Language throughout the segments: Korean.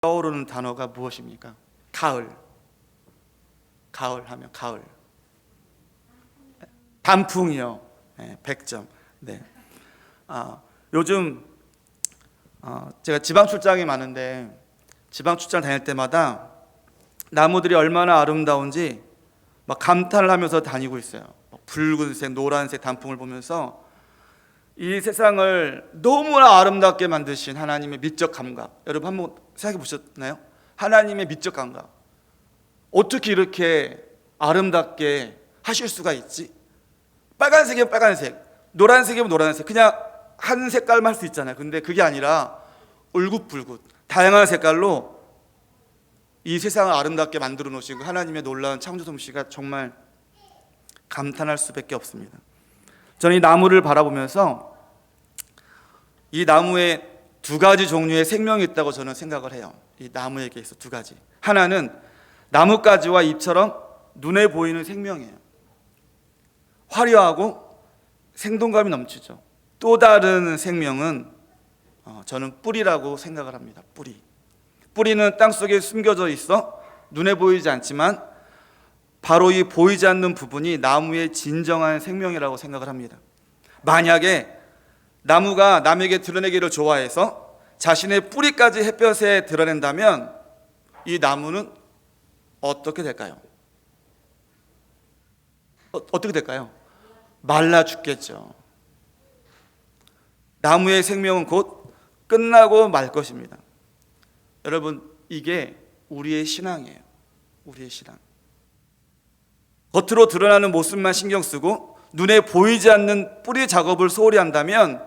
떠오르는 단어가 무엇입니까? 가을. 가을 하면 가을. 단풍이요. 네, 100점. 네. 요즘 제가 지방 출장이 많은데 지방 출장 다닐 때마다 나무들이 얼마나 아름다운지 막 감탄을 하면서 다니고 있어요. 붉은색, 노란색 단풍을 보면서 이 세상을 너무나 아름답게 만드신 하나님의 미적 감각, 여러분 한번 생각해 보셨나요? 하나님의 미적 감각, 어떻게 이렇게 아름답게 하실 수가 있지? 빨간색이면 빨간색, 노란색이면 노란색, 그냥 한 색깔만 할 수 있잖아요. 근데 그게 아니라 울긋불긋 다양한 색깔로 이 세상을 아름답게 만들어 놓으신 하나님의 놀라운 창조 솜씨가 정말 감탄할 수밖에 없습니다. 저는 이 나무를 바라보면서 이 나무에 두 가지 종류의 생명이 있다고 저는 생각을 해요. 이 나무에게 있어 두 가지. 하나는 나뭇가지와 잎처럼 눈에 보이는 생명이에요. 화려하고 생동감이 넘치죠. 또 다른 생명은 저는 뿌리라고 생각을 합니다. 뿌리는 땅속에 숨겨져 있어 눈에 보이지 않지만 바로 이 보이지 않는 부분이 나무의 진정한 생명이라고 생각을 합니다. 만약에 나무가 남에게 드러내기를 좋아해서 자신의 뿌리까지 햇볕에 드러낸다면 이 나무는 어떻게 될까요? 어떻게 될까요? 말라 죽겠죠. 나무의 생명은 곧 끝나고 말 것입니다. 여러분, 이게 우리의 신앙이에요. 우리의 신앙. 겉으로 드러나는 모습만 신경 쓰고 눈에 보이지 않는 뿌리 작업을 소홀히 한다면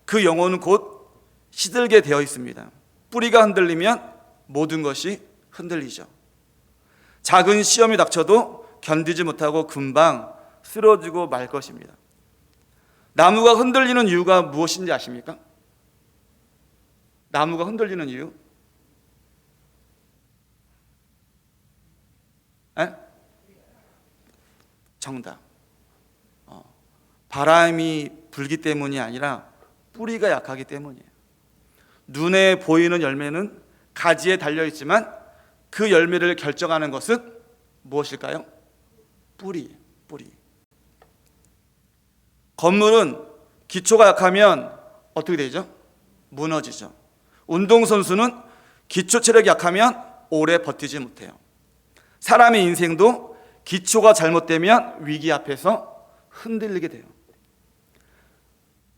그 영혼은 곧 시들게 되어 있습니다. 뿌리가 흔들리면 모든 것이 흔들리죠. 작은 시험이 닥쳐도 견디지 못하고 금방 쓰러지고 말 것입니다. 나무가 흔들리는 이유가 무엇인지 아십니까? 나무가 흔들리는 이유? 정답. 바람이 불기 때문이 아니라 뿌리가 약하기 때문이에요. 눈에 보이는 열매는 가지에 달려있지만 그 열매를 결정하는 것은 무엇일까요? 뿌리. 건물은 기초가 약하면 어떻게 되죠? 무너지죠. 운동선수는 기초 체력이 약하면 오래 버티지 못해요. 사람의 인생도 기초가 잘못되면 위기 앞에서 흔들리게 돼요.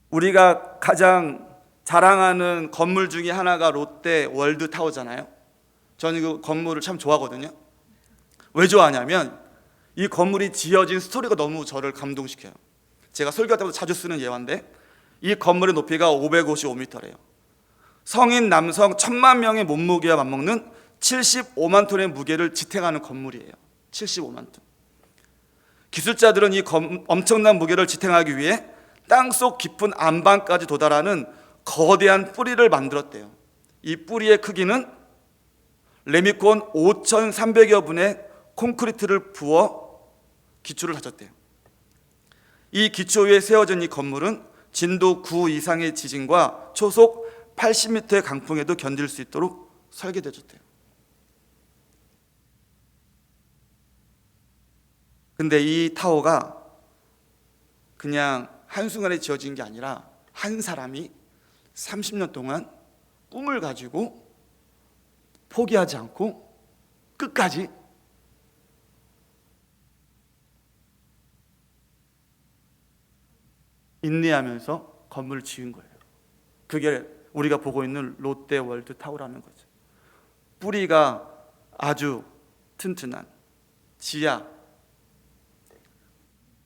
우리가 가장 자랑하는 건물 중에 하나가 롯데 월드타워잖아요. 저는 그 건물을 참 좋아하거든요. 왜 좋아하냐면 이 건물이 지어진 스토리가 너무 저를 감동시켜요. 제가 설교할 때마다 자주 쓰는 예화인데 이 건물의 높이가 555m래요. 성인 남성 1000만 명의 몸무게와 맞먹는 75만 톤의 무게를 지탱하는 건물이에요. 75만 톤. 기술자들은 이 엄청난 무게를 지탱하기 위해 땅속 깊은 안방까지 도달하는 거대한 뿌리를 만들었대요. 이 뿌리의 크기는 레미콘 5,300여 분의 콘크리트를 부어 기초를 다졌대요. 이 기초 위에 세워진 이 건물은 진도 9 이상의 지진과 초속 80m의 강풍에도 견딜 수 있도록 설계되어졌대요. 근데 이 타워가 그냥 한순간에 지어진 게 아니라 한 사람이 30년 동안 꿈을 가지고 포기하지 않고 끝까지 인내하면서 건물을 지은 거예요. 그게 우리가 보고 있는 롯데 월드 타워라는 거죠. 뿌리가 아주 튼튼한 지하에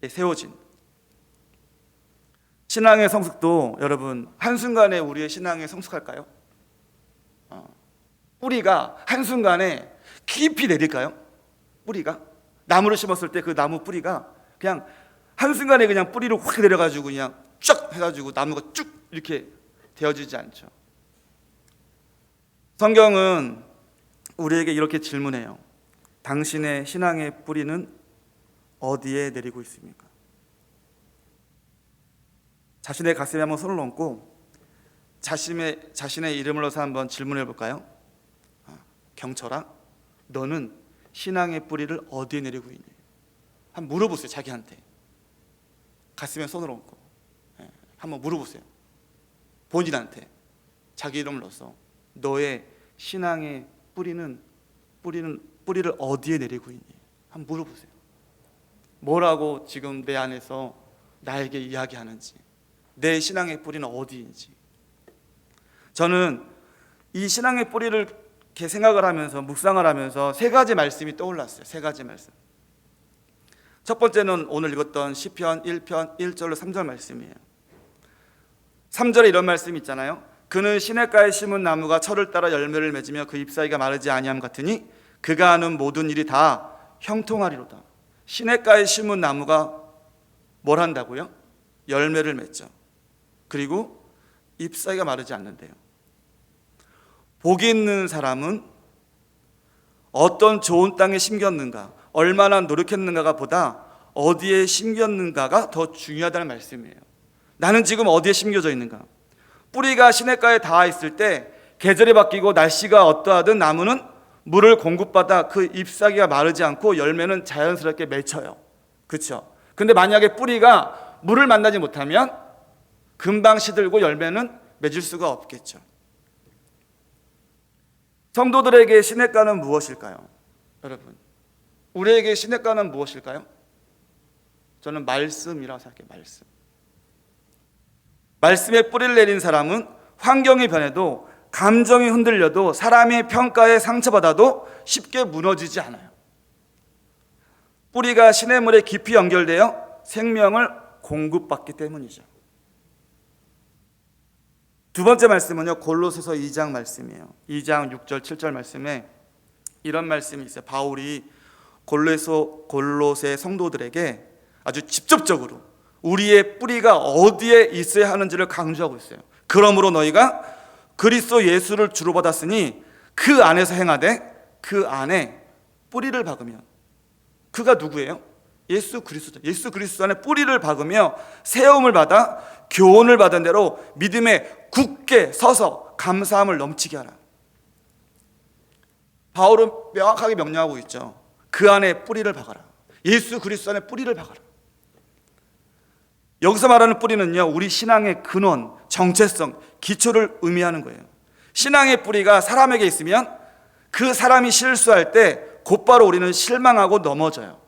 세워진 신앙의 성숙도 여러분 한순간에 우리의 신앙에 성숙할까요? 뿌리가 한순간에 깊이 내릴까요? 뿌리가 나무를 심었을 때 그 나무 뿌리가 그냥 한순간에 그냥 뿌리를 확 내려가지고 그냥 쫙 해가지고 나무가 쭉 이렇게 되어지지 않죠. 성경은 우리에게 이렇게 질문해요. 당신의 신앙의 뿌리는 어디에 내리고 있습니까? 자신의 가슴에 한번 손을 얹고 자신의 이름을 넣어서 한번 질문해 볼까요? 경철아, 너는 신앙의 뿌리를 어디에 내리고 있니? 한번 물어보세요. 자기한테 가슴에 손을 얹고 한번 물어보세요. 본인한테 자기 이름을 넣어서 너의 신앙의 뿌리를 어디에 내리고 있니? 한번 물어보세요. 뭐라고 지금 내 안에서 나에게 이야기하는지, 내 신앙의 뿌리는 어디인지. 저는 이 신앙의 뿌리를 이렇게 생각을 하면서 묵상을 하면서 세 가지 말씀이 떠올랐어요. 세 가지 말씀. 첫 번째는 오늘 읽었던 시편 1편 1절로 3절 말씀이에요. 3절에 이런 말씀이 있잖아요. 그는 시냇가에 심은 나무가 철을 따라 열매를 맺으며 그 잎사귀가 마르지 아니함 같으니 그가 하는 모든 일이 다 형통하리로다. 시냇가에 심은 나무가 뭘 한다고요? 열매를 맺죠. 그리고 잎사귀가 마르지 않는데요. 복이 있는 사람은 어떤 좋은 땅에 심겼는가, 얼마나 노력했는가가 보다 어디에 심겼는가가 더 중요하다는 말씀이에요. 나는 지금 어디에 심겨져 있는가? 뿌리가 시냇가에 닿아 있을 때 계절이 바뀌고 날씨가 어떠하든 나무는 물을 공급받아 그 잎사귀가 마르지 않고 열매는 자연스럽게 맺혀요. 그렇죠? 근데 만약에 뿌리가 물을 만나지 못하면 금방 시들고 열매는 맺을 수가 없겠죠. 성도들에게 시냇가는 무엇일까요? 여러분, 우리에게 시냇가는 무엇일까요? 저는 말씀이라고 생각해요. 말씀. 말씀에 뿌리를 내린 사람은 환경이 변해도, 감정이 흔들려도, 사람의 평가에 상처받아도 쉽게 무너지지 않아요. 뿌리가 시냇물에 깊이 연결되어 생명을 공급받기 때문이죠. 두 번째 말씀은요, 골로새서 2장 말씀이에요. 2장 6절 7절 말씀에 이런 말씀이 있어요. 바울이 골로새 성도들에게 아주 직접적으로 우리의 뿌리가 어디에 있어야 하는지를 강조하고 있어요. 그러므로 너희가 그리스도 예수를 주로 받았으니 그 안에서 행하되 그 안에 뿌리를 박으면, 그가 누구예요? 예수 그리스도. 예수 그리스도 안에 뿌리를 박으며 세움을 받아 교훈을 받은 대로 믿음에 굳게 서서 감사함을 넘치게 하라. 바울은 명확하게 명령하고 있죠. 그 안에 뿌리를 박아라. 예수 그리스도 안에 뿌리를 박아라. 여기서 말하는 뿌리는요, 우리 신앙의 근원, 정체성, 기초를 의미하는 거예요. 신앙의 뿌리가 사람에게 있으면 그 사람이 실수할 때 곧바로 우리는 실망하고 넘어져요.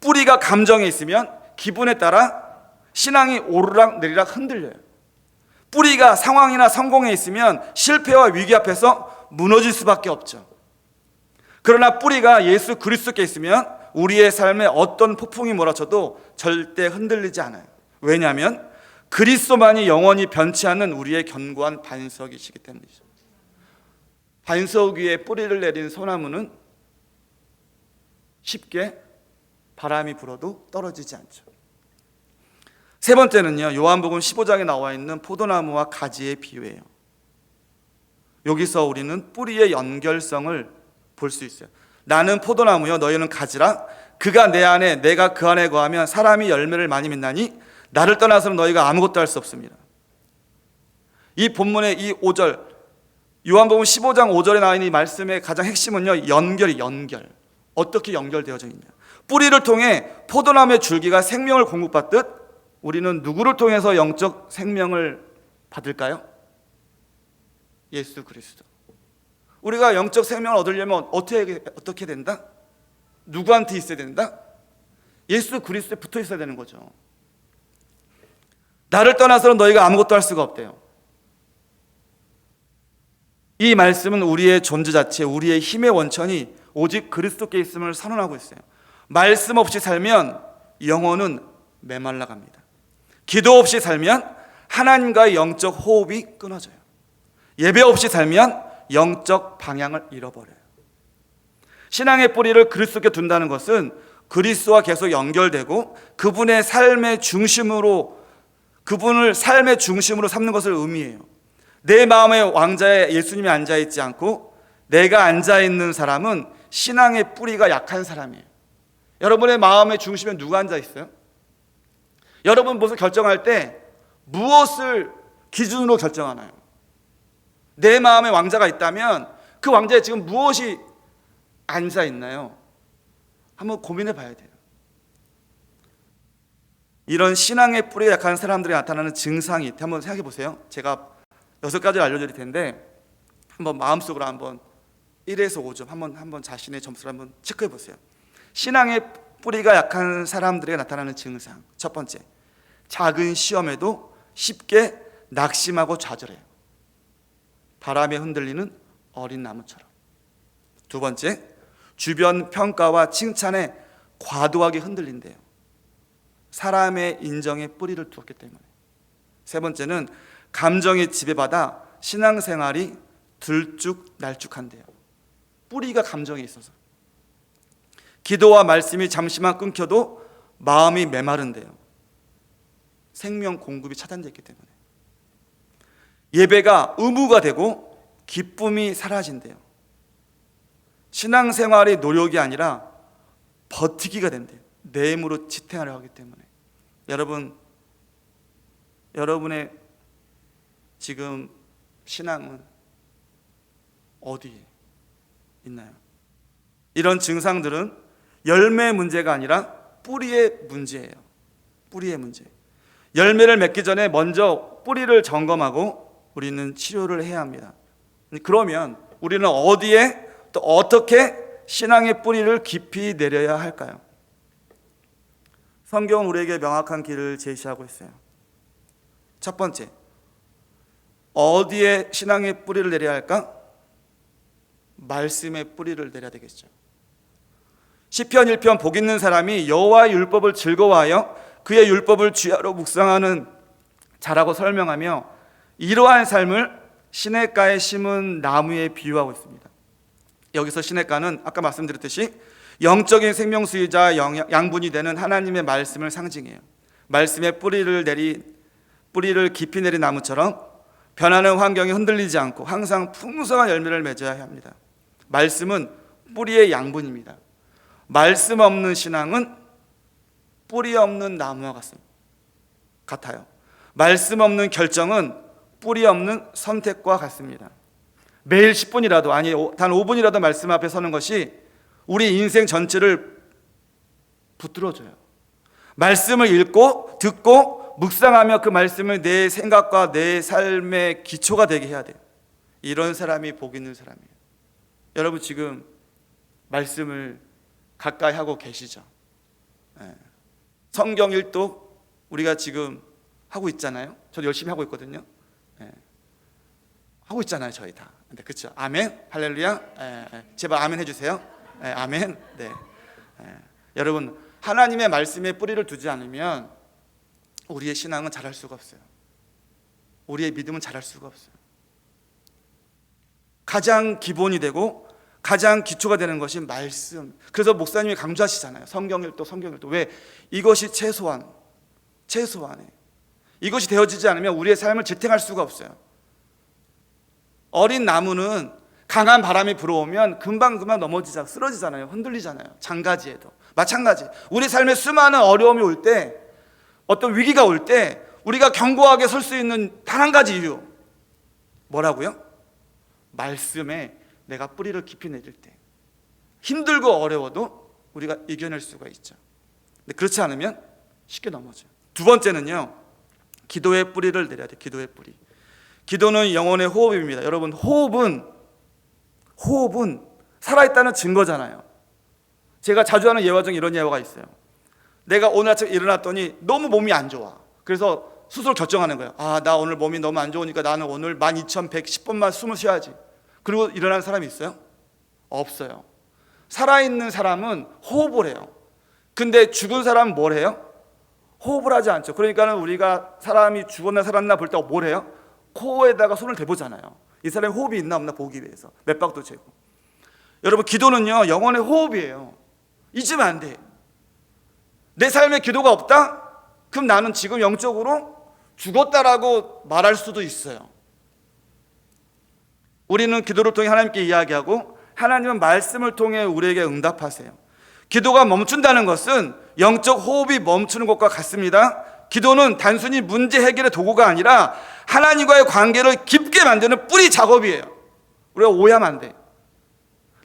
뿌리가 감정에 있으면 기분에 따라 신앙이 오르락 내리락 흔들려요. 뿌리가 상황이나 성공에 있으면 실패와 위기 앞에서 무너질 수밖에 없죠. 그러나 뿌리가 예수 그리스도께 있으면 우리의 삶에 어떤 폭풍이 몰아쳐도 절대 흔들리지 않아요. 왜냐하면 그리스도만이 영원히 변치 않는 우리의 견고한 반석이시기 때문이죠. 반석 위에 뿌리를 내린 소나무는 쉽게 바람이 불어도 떨어지지 않죠. 세 번째는요, 요한복음 15장에 나와 있는 포도나무와 가지의 비유예요. 여기서 우리는 뿌리의 연결성을 볼 수 있어요. 나는 포도나무요, 너희는 가지라. 그가 내 안에, 내가 그 안에 거하면 사람이 열매를 많이 맺나니 나를 떠나서는 너희가 아무것도 할 수 없습니다. 이 본문의 이 5절, 요한복음 15장 5절에 나와 있는 이 말씀의 가장 핵심은요, 연결. 어떻게 연결되어져 있냐. 뿌리를 통해 포도나무의 줄기가 생명을 공급받듯 우리는 누구를 통해서 영적 생명을 받을까요? 예수 그리스도. 우리가 영적 생명을 얻으려면 어떻게 된다? 누구한테 있어야 된다? 예수 그리스도에 붙어 있어야 되는 거죠. 나를 떠나서는 너희가 아무것도 할 수가 없대요. 이 말씀은 우리의 존재 자체, 우리의 힘의 원천이 오직 그리스도께 있음을 선언하고 있어요. 말씀 없이 살면 영혼은 메말라 갑니다. 기도 없이 살면 하나님과의 영적 호흡이 끊어져요. 예배 없이 살면 영적 방향을 잃어버려요. 신앙의 뿌리를 그리스도께 둔다는 것은 그리스도와 계속 연결되고 그분을 삶의 중심으로 삼는 것을 의미해요. 내 마음의 왕자에 예수님이 앉아있지 않고 내가 앉아있는 사람은 신앙의 뿌리가 약한 사람이에요. 여러분의 마음의 중심에 누가 앉아있어요? 여러분 무엇을 결정할 때 무엇을 기준으로 결정하나요? 내 마음의 왕자가 있다면 그 왕좌에 지금 무엇이 앉아 있나요? 한번 고민해 봐야 돼요. 이런 신앙의 뿌리가 약한 사람들이 나타나는 증상이 한번 생각해 보세요. 제가 6가지를 알려드릴 텐데 한번 마음속으로 한번 1에서 5점 한번 자신의 점수를 한번 체크해 보세요. 신앙의 뿌리가 약한 사람들에게 나타나는 증상. 첫 번째, 작은 시험에도 쉽게 낙심하고 좌절해요. 바람에 흔들리는 어린 나무처럼. 두 번째, 주변 평가와 칭찬에 과도하게 흔들린대요. 사람의 인정에 뿌리를 두었기 때문에. 세 번째는 감정에 지배받아 신앙생활이 들쭉날쭉한대요. 뿌리가 감정에 있어서. 기도와 말씀이 잠시만 끊겨도 마음이 메마른대요. 생명 공급이 차단됐기 때문에. 예배가 의무가 되고 기쁨이 사라진대요. 신앙생활이 노력이 아니라 버티기가 된대요. 내 힘으로 지탱하려 하기 때문에. 여러분의 지금 신앙은 어디에 있나요? 이런 증상들은 열매의 문제가 아니라 뿌리의 문제예요. 뿌리의 문제. 열매를 맺기 전에 먼저 뿌리를 점검하고 우리는 치료를 해야 합니다. 그러면 우리는 어디에 또 어떻게 신앙의 뿌리를 깊이 내려야 할까요? 성경은 우리에게 명확한 길을 제시하고 있어요. 첫 번째, 어디에 신앙의 뿌리를 내려야 할까? 말씀의 뿌리를 내려야 되겠죠. 시편 1편 복 있는 사람이 여호와의 율법을 즐거워하여 그의 율법을 주야로 묵상하는 자라고 설명하며 이러한 삶을 시냇가에 심은 나무에 비유하고 있습니다. 여기서 시냇가는 아까 말씀드렸듯이 영적인 생명수이자 양분이 되는 하나님의 말씀을 상징해요. 말씀의 뿌리를 깊이 내린 나무처럼 변하는 환경에 흔들리지 않고 항상 풍성한 열매를 맺어야 합니다. 말씀은 뿌리의 양분입니다. 말씀 없는 신앙은 뿌리 없는 나무와 같아요. 말씀 없는 결정은 뿌리 없는 선택과 같습니다. 매일 10분이라도 아니 단 5분이라도 말씀 앞에 서는 것이 우리 인생 전체를 붙들어줘요. 말씀을 읽고 듣고 묵상하며 그 말씀을 내 생각과 내 삶의 기초가 되게 해야 돼요. 이런 사람이 복 있는 사람이에요. 여러분 지금 말씀을 가까이 하고 계시죠? 성경 일독 우리가 지금 하고 있잖아요. 저도 열심히 하고 있거든요. 하고 있잖아요, 저희 다. 네, 그렇죠. 아멘, 할렐루야. 제발 아멘 해주세요. 아멘. 네. 여러분 하나님의 말씀에 뿌리를 두지 않으면 우리의 신앙은 자랄 수가 없어요. 우리의 믿음은 자랄 수가 없어요. 가장 기본이 되고 가장 기초가 되는 것이 말씀. 그래서 목사님이 강조하시잖아요. 성경 읽도. 왜? 이것이 최소한에 이것이 되어지지 않으면 우리의 삶을 지탱할 수가 없어요. 어린 나무는 강한 바람이 불어오면 금방 쓰러지잖아요. 흔들리잖아요. 장가지에도 마찬가지. 우리 삶에 수많은 어려움이 올 때, 어떤 위기가 올 때 우리가 견고하게 설 수 있는 단 한 가지 이유 뭐라고요? 말씀에 내가 뿌리를 깊이 내릴 때 힘들고 어려워도 우리가 이겨낼 수가 있죠. 근데 그렇지 않으면 쉽게 넘어져요. 두 번째는요, 기도의 뿌리를 내려야 돼요. 기도의 뿌리. 기도는 영혼의 호흡입니다. 여러분 호흡은 살아있다는 증거잖아요. 제가 자주 하는 예화 중에 이런 예화가 있어요. 내가 오늘 아침에 일어났더니 너무 몸이 안 좋아. 그래서 스스로 결정하는 거예요. 나 오늘 몸이 너무 안 좋으니까 나는 오늘 12,110번만 숨을 쉬어야지. 그리고 일어나는 사람이 있어요? 없어요. 살아있는 사람은 호흡을 해요. 근데 죽은 사람은 뭘 해요? 호흡을 하지 않죠. 그러니까 우리가 사람이 죽었나 살았나 볼 때 뭘 해요? 코에다가 손을 대보잖아요. 이 사람이 호흡이 있나 없나 보기 위해서 몇 박도 재고. 여러분 기도는요 영혼의 호흡이에요. 잊으면 안 돼. 내 삶에 기도가 없다? 그럼 나는 지금 영적으로 죽었다라고 말할 수도 있어요. 우리는 기도를 통해 하나님께 이야기하고 하나님은 말씀을 통해 우리에게 응답하세요. 기도가 멈춘다는 것은 영적 호흡이 멈추는 것과 같습니다. 기도는 단순히 문제 해결의 도구가 아니라 하나님과의 관계를 깊게 만드는 뿌리 작업이에요. 우리가 오해하면 안 돼.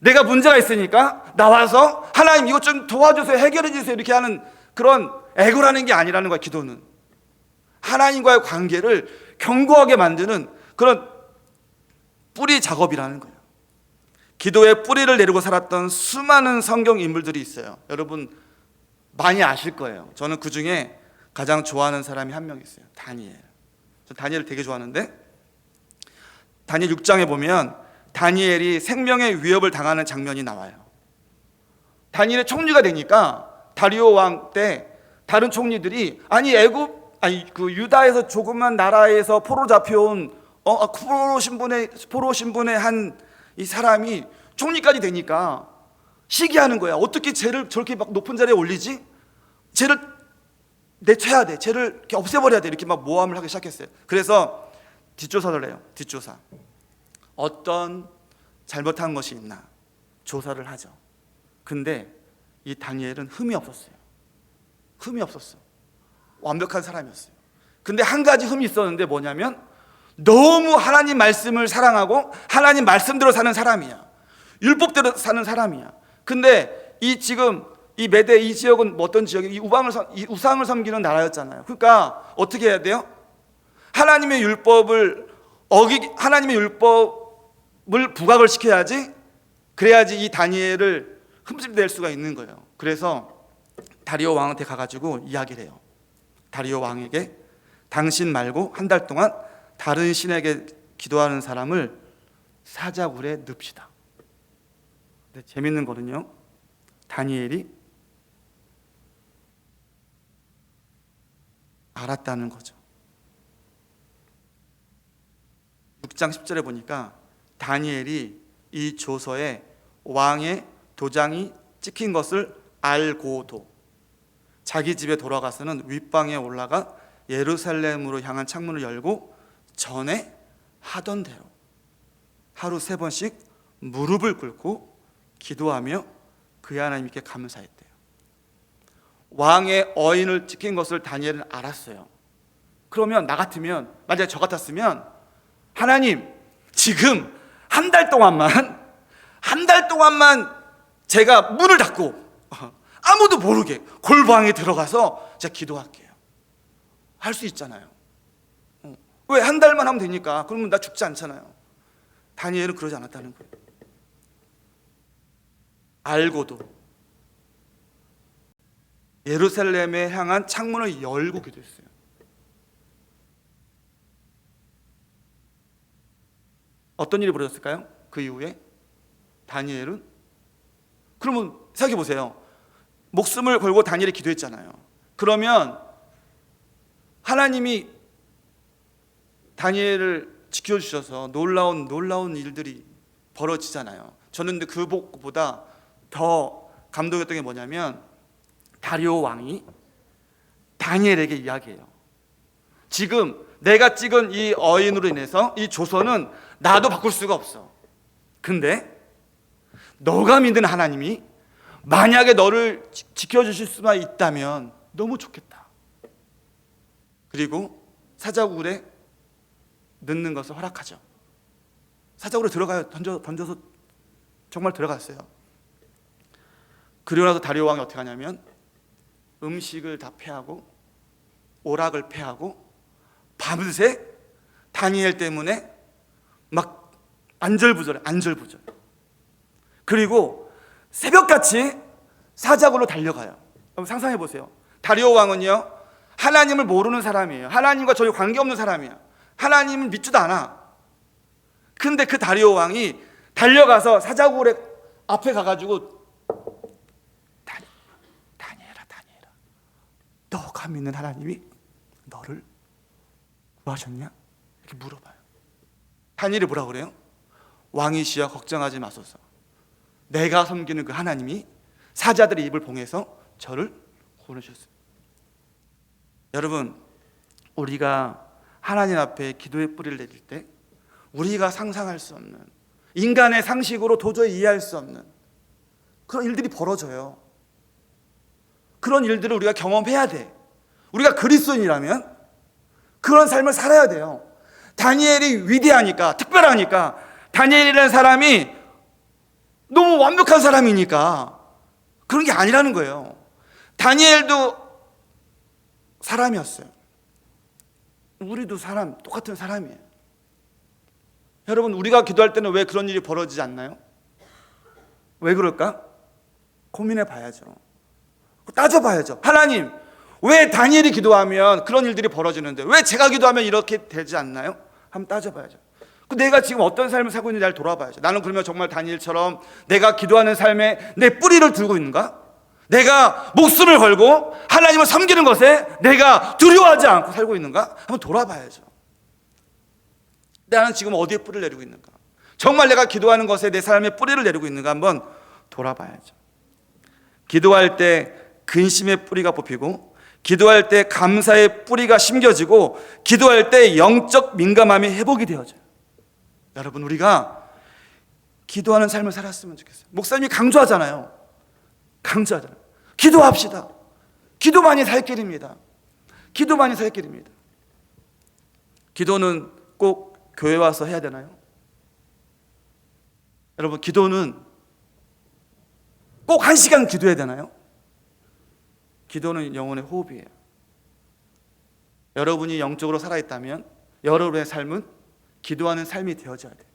내가 문제가 있으니까 나와서 하나님 이것 좀 도와주세요, 해결해 주세요 이렇게 하는 그런 애고라는 게 아니라는 거야. 기도는 하나님과의 관계를 견고하게 만드는 그런 뿌리 작업이라는 거예요. 기도의 뿌리를 내리고 살았던 수많은 성경 인물들이 있어요. 여러분 많이 아실 거예요. 저는 그 중에 가장 좋아하는 사람이 한 명 있어요. 다니엘. 저 다니엘을 되게 좋아하는데, 다니엘 6장에 보면 다니엘이 생명의 위협을 당하는 장면이 나와요. 다니엘의 총리가 되니까 다리오 왕 때 다른 총리들이 그 유다에서 조그만 나라에서 포로 잡혀온 포로 신분의 한 이 사람이 총리까지 되니까 시기하는 거야. 어떻게 쟤를 저렇게 막 높은 자리에 올리지? 쟤를 내쳐야 돼. 쟤를 이렇게 없애버려야 돼. 이렇게 막 모함을 하기 시작했어요. 그래서 뒷조사를 해요. 뒷조사. 어떤 잘못한 것이 있나 조사를 하죠. 근데 이 다니엘은 흠이 없었어요. 흠이 없었어. 완벽한 사람이었어요. 근데 한 가지 흠이 있었는데 뭐냐면 너무 하나님 말씀을 사랑하고 하나님 말씀대로 사는 사람이야. 율법대로 사는 사람이야. 근데 지금 이 메대 이 지역은 어떤 지역이 이 우상을 섬기는 나라였잖아요. 그러니까 어떻게 해야 돼요? 하나님의 율법을 부각을 시켜야지. 그래야지 이 다니엘을 흠집낼 수가 있는 거예요. 그래서 다리오 왕한테 가가지고 이야기를 해요. 다리오 왕에게 당신 말고 한 달 동안 다른 신에게 기도하는 사람을 사자굴에 넣읍시다. 근데 재밌는 거는요, 다니엘이 알았다는 거죠. 6장 10절에 보니까 다니엘이 이 조서에 왕의 도장이 찍힌 것을 알고도 자기 집에 돌아가서는 윗방에 올라가 예루살렘으로 향한 창문을 열고 전에 하던 대로 하루 3번씩 무릎을 꿇고 기도하며 그의 하나님께 감사했대요. 왕의 어인을 지킨 것을 다니엘은 알았어요. 그러면 나 같으면, 만약에 저 같았으면 하나님 지금 한 달 동안만 제가 문을 닫고 아무도 모르게 골방에 들어가서 제가 기도할게요. 할 수 있잖아요. 왜? 한 달만 하면 되니까. 그러면 나 죽지 않잖아요. 다니엘은 그러지 않았다는 거예요. 알고도 예루살렘에 향한 창문을 열고 기도했어요. 어떤 일이 벌어졌을까요? 그 이후에 다니엘은, 그러면 생각해 보세요. 목숨을 걸고 다니엘이 기도했잖아요. 그러면 하나님이 다니엘을 지켜주셔서 놀라운 일들이 벌어지잖아요. 저는 근데 그보다 더 감동이었던 게 뭐냐면 다리오 왕이 다니엘에게 이야기해요. 지금 내가 찍은 이 어인으로 인해서 이 조서는 나도 바꿀 수가 없어. 근데 너가 믿는 하나님이 만약에 너를 지켜주실 수만 있다면 너무 좋겠다. 그리고 사자굴에 넣는 것을 허락하죠. 사자굴에 들어가요. 던져서 정말 들어갔어요. 그리고 나서 다리오 왕이 어떻게 하냐면 음식을 다 패하고 오락을 패하고 밤새 다니엘 때문에 막 안절부절해. 그리고 새벽같이 사자굴로 달려가요. 여러분 상상해 보세요. 다리오 왕은요, 하나님을 모르는 사람이에요. 하나님과 전혀 관계없는 사람이야. 하나님을 믿지도 않아. 근데 그 다리오 왕이 달려가서 사자굴에 앞에 가가지고 다니엘아 너가 믿는 하나님이 너를 구하셨냐? 이렇게 물어봐요. 다니엘이 뭐라 그래요? 왕이시여 걱정하지 마소서. 내가 섬기는 그 하나님이 사자들의 입을 봉해서 저를 구원하셨어요. 여러분, 우리가 하나님 앞에 기도의 뿌리를 내릴 때 우리가 상상할 수 없는, 인간의 상식으로 도저히 이해할 수 없는 그런 일들이 벌어져요. 그런 일들을 우리가 경험해야 돼. 우리가 그리스도인이라면 그런 삶을 살아야 돼요. 다니엘이 위대하니까, 특별하니까 다니엘이라는 사람이 너무 너무 완벽한 사람이니까 그런 게 아니라는 거예요. 다니엘도 사람이었어요. 우리도 사람, 똑같은 사람이에요. 여러분, 우리가 기도할 때는 왜 그런 일이 벌어지지 않나요? 왜 그럴까? 고민해 봐야죠. 따져봐야죠. 하나님, 왜 다니엘이 기도하면 그런 일들이 벌어지는데 왜 제가 기도하면 이렇게 되지 않나요? 한번 따져봐야죠. 내가 지금 어떤 삶을 살고 있는지 잘 돌아봐야죠. 나는 그러면 정말 다니엘처럼 내가 기도하는 삶에 내 뿌리를 두고 있는가? 내가 목숨을 걸고 하나님을 섬기는 것에 내가 두려워하지 않고 살고 있는가? 한번 돌아봐야죠. 나는 지금 어디에 뿌리를 내리고 있는가? 정말 내가 기도하는 것에 내 삶에 뿌리를 내리고 있는가? 한번 돌아봐야죠. 기도할 때 근심의 뿌리가 뽑히고, 기도할 때 감사의 뿌리가 심겨지고, 기도할 때 영적 민감함이 회복이 되어져요. 여러분, 우리가 기도하는 삶을 살았으면 좋겠어요. 목사님이 강조하잖아요. 기도합시다. 기도만이 살 길입니다. 기도만이 살 길입니다. 기도는 꼭 교회 와서 해야 되나요? 여러분, 기도는 꼭 1시간 기도해야 되나요? 기도는 영혼의 호흡이에요. 여러분이 영적으로 살아있다면 여러분의 삶은 기도하는 삶이 되어져야 돼요.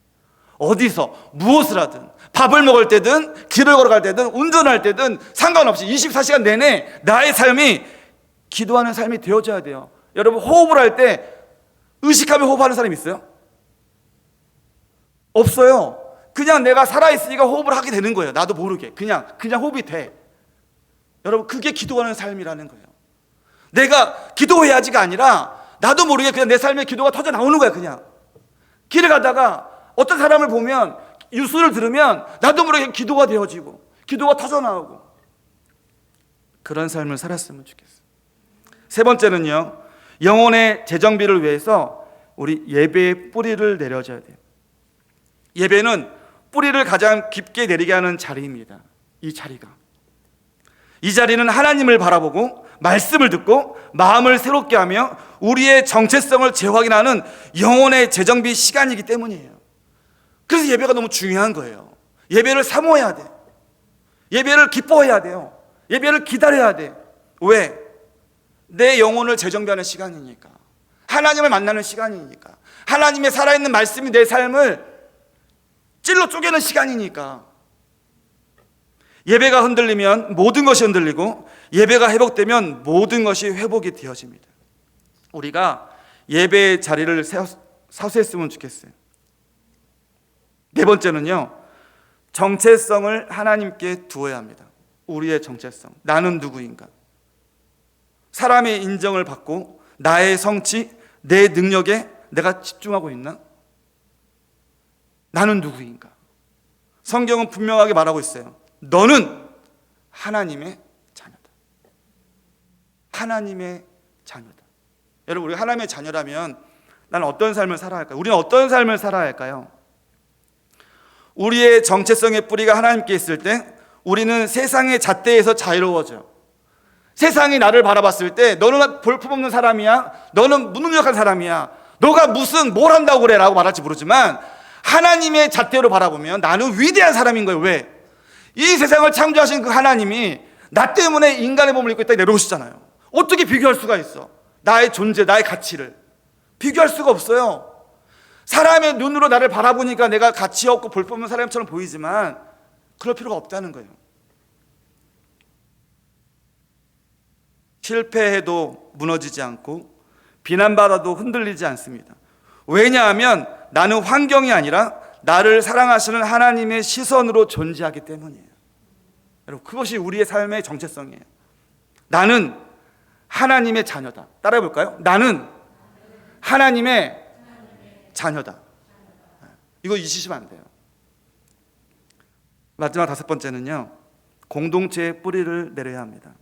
어디서 무엇을 하든, 밥을 먹을 때든 길을 걸어갈 때든 운전할 때든 상관없이 24시간 내내 나의 삶이 기도하는 삶이 되어져야 돼요. 여러분, 호흡을 할 때 의식하며 호흡하는 사람이 있어요? 없어요. 그냥 내가 살아있으니까 호흡을 하게 되는 거예요. 나도 모르게 그냥 호흡이 돼. 여러분, 그게 기도하는 삶이라는 거예요. 내가 기도해야지가 아니라 나도 모르게 그냥 내 삶에 기도가 터져 나오는 거야. 그냥 길을 가다가 어떤 사람을 보면, 뉴스를 들으면 나도 모르게 기도가 되어지고 기도가 터져 나오고, 그런 삶을 살았으면 좋겠어요. 세 번째는요, 영혼의 재정비를 위해서 우리 예배의 뿌리를 내려줘야 돼요. 예배는 뿌리를 가장 깊게 내리게 하는 자리입니다. 이 자리는 하나님을 바라보고 말씀을 듣고 마음을 새롭게 하며 우리의 정체성을 재확인하는 영혼의 재정비 시간이기 때문이에요. 그래서 예배가 너무 중요한 거예요. 예배를 사모해야 돼. 예배를 기뻐해야 돼요. 예배를 기다려야 돼. 왜? 내 영혼을 재정비하는 시간이니까. 하나님을 만나는 시간이니까. 하나님의 살아있는 말씀이 내 삶을 찔러 쪼개는 시간이니까. 예배가 흔들리면 모든 것이 흔들리고, 예배가 회복되면 모든 것이 회복이 되어집니다. 우리가 예배의 자리를 사수했으면 좋겠어요. 네 번째는요, 정체성을 하나님께 두어야 합니다. 우리의 정체성, 나는 누구인가? 사람의 인정을 받고 나의 성취, 내 능력에 내가 집중하고 있나? 나는 누구인가? 성경은 분명하게 말하고 있어요. 너는 하나님의 자녀다. 하나님의 자녀다. 여러분, 우리가 하나님의 자녀라면 나는 어떤 삶을 살아야 할까요? 우리는 어떤 삶을 살아야 할까요? 우리의 정체성의 뿌리가 하나님께 있을 때 우리는 세상의 잣대에서 자유로워져요. 세상이 나를 바라봤을 때 너는 볼품없는 사람이야, 너는 무능력한 사람이야, 너가 뭘 한다고 그래 라고 말할지 모르지만, 하나님의 잣대로 바라보면 나는 위대한 사람인 거예요. 왜? 이 세상을 창조하신 그 하나님이 나 때문에 인간의 몸을 입고 있다 내려오시잖아요. 어떻게 비교할 수가 있어? 나의 존재, 나의 가치를 비교할 수가 없어요. 사람의 눈으로 나를 바라보니까 내가 가치 없고 볼품없는 사람처럼 보이지만 그럴 필요가 없다는 거예요. 실패해도 무너지지 않고 비난받아도 흔들리지 않습니다. 왜냐하면 나는 환경이 아니라 나를 사랑하시는 하나님의 시선으로 존재하기 때문이에요. 여러분, 그것이 우리의 삶의 정체성이에요. 나는 하나님의 자녀다. 따라해 볼까요? 나는 하나님의 자녀다. 이거 잊으시면 안 돼요. 마지막 다섯 번째는요, 공동체의 뿌리를 내려야 합니다.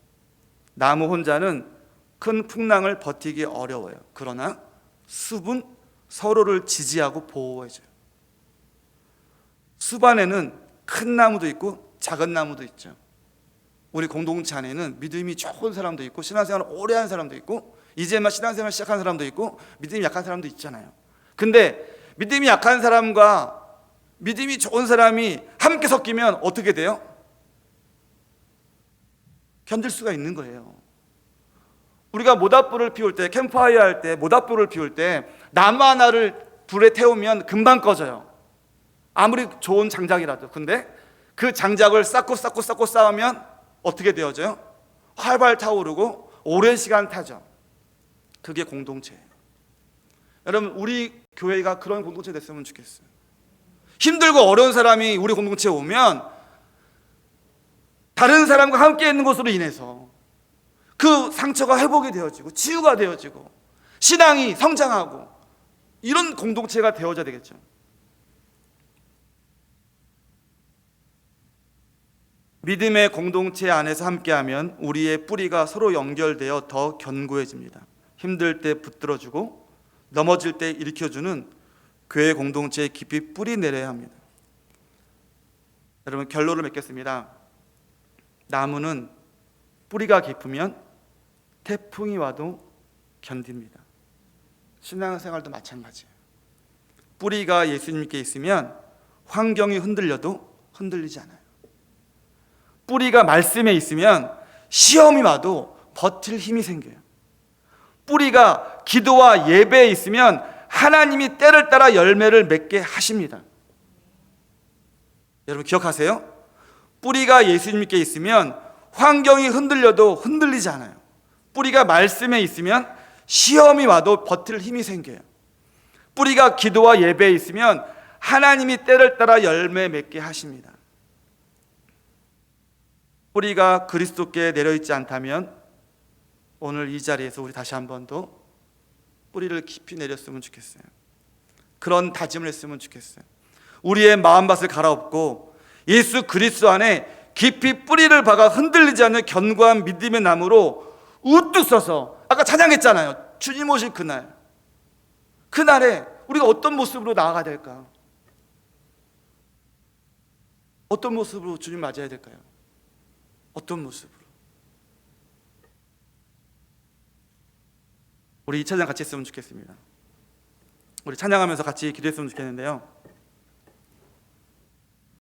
나무 혼자는 큰 풍랑을 버티기 어려워요. 그러나 숲은 서로를 지지하고 보호해줘요. 숲 안에는 큰 나무도 있고 작은 나무도 있죠. 우리 공동체 안에는 믿음이 좋은 사람도 있고 신앙생활을 오래 한 사람도 있고 이제만 신앙생활 시작한 사람도 있고 믿음이 약한 사람도 있잖아요. 근데 믿음이 약한 사람과 믿음이 좋은 사람이 함께 섞이면 어떻게 돼요? 견딜 수가 있는 거예요. 우리가 모닥불을 피울 때, 캠프파이어 할 때, 모닥불을 피울 때 나무 하나를 불에 태우면 금방 꺼져요. 아무리 좋은 장작이라도. 근데 그 장작을 쌓고 쌓으면 어떻게 되어져요? 활발 타오르고 오랜 시간 타죠. 그게 공동체예요. 여러분, 우리 교회가 그런 공동체 됐으면 좋겠어요. 힘들고 어려운 사람이 우리 공동체에 오면 다른 사람과 함께 있는 것으로 인해서 그 상처가 회복이 되어지고 치유가 되어지고 신앙이 성장하고 이런 공동체가 되어져야 되겠죠. 믿음의 공동체 안에서 함께하면 우리의 뿌리가 서로 연결되어 더 견고해집니다. 힘들 때 붙들어주고 넘어질 때 일으켜주는 교회 공동체에 깊이 뿌리 내려야 합니다. 여러분, 결론을 맺겠습니다. 나무는 뿌리가 깊으면 태풍이 와도 견딥니다. 신앙생활도 마찬가지예요. 뿌리가 예수님께 있으면 환경이 흔들려도 흔들리지 않아요. 뿌리가 말씀에 있으면 시험이 와도 버틸 힘이 생겨요. 뿌리가 기도와 예배에 있으면 하나님이 때를 따라 열매를 맺게 하십니다. 여러분 기억하세요? 뿌리가 예수님께 있으면 환경이 흔들려도 흔들리지 않아요. 뿌리가 말씀에 있으면 시험이 와도 버틸 힘이 생겨요. 뿌리가 기도와 예배에 있으면 하나님이 때를 따라 열매 맺게 하십니다. 뿌리가 그리스도께 내려있지 않다면 오늘 이 자리에서 우리 다시 한 번 더 뿌리를 깊이 내렸으면 좋겠어요. 그런 다짐을 했으면 좋겠어요. 우리의 마음밭을 갈아엎고 예수 그리스도 안에 깊이 뿌리를 박아 흔들리지 않는 견고한 믿음의 나무로 우뚝 서서, 아까 찬양했잖아요. 주님 오실 그날에 우리가 어떤 모습으로 나아가야 될까? 어떤 모습으로 주님 맞아야 될까요? 어떤 모습으로? 우리 이 찬양 같이 했으면 좋겠습니다. 우리 찬양하면서 같이 기도했으면 좋겠는데요.